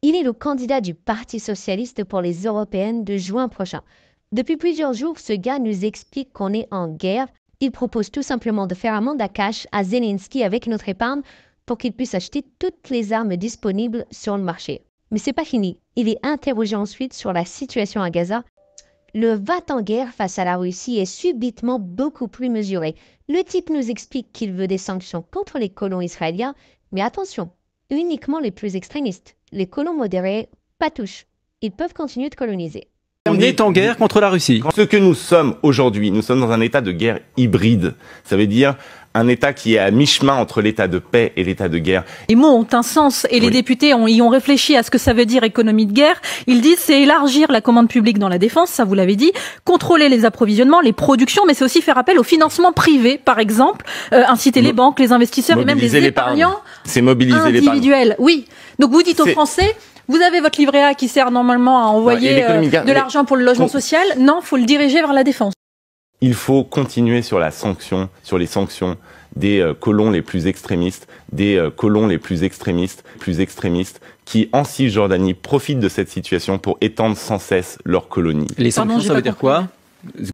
Il est le candidat du Parti socialiste pour les européennes de juin prochain. Depuis plusieurs jours, ce gars nous explique qu'on est en guerre. Il propose tout simplement de faire un mandat cash à Zelensky avec notre épargne pour qu'il puisse acheter toutes les armes disponibles sur le marché. Mais c'est pas fini. Il est interrogé ensuite sur la situation à Gaza. Le va-t-en-guerre face à la Russie est subitement beaucoup plus mesuré. Le type nous explique qu'il veut des sanctions contre les colons israéliens, mais attention, uniquement les plus extrémistes. Les colons modérés, pas touche. Ils peuvent continuer de coloniser. On est en guerre contre la Russie. Ce que nous sommes aujourd'hui, nous sommes dans un état de guerre hybride. Ça veut dire un état qui est à mi-chemin entre l'état de paix et l'état de guerre. Les mots ont un sens et les députés y ont réfléchi à ce que ça veut dire économie de guerre. Ils disent c'est élargir la commande publique dans la défense, ça vous l'avez dit, contrôler les approvisionnements, les productions, mais c'est aussi faire appel au financement privé, par exemple, inciter les banques, les investisseurs et même les épargnants c'est mobiliser individuels. Oui. Donc vous dites aux Français, vous avez votre livret A qui sert normalement à envoyer de l'argent pour le logement social. Non, faut le diriger vers la défense. Il faut continuer sur la sanction, sur les sanctions des colons les plus extrémistes, qui en Cisjordanie profitent de cette situation pour étendre sans cesse leur colonie. Les sanctions, ça veut dire quoi ?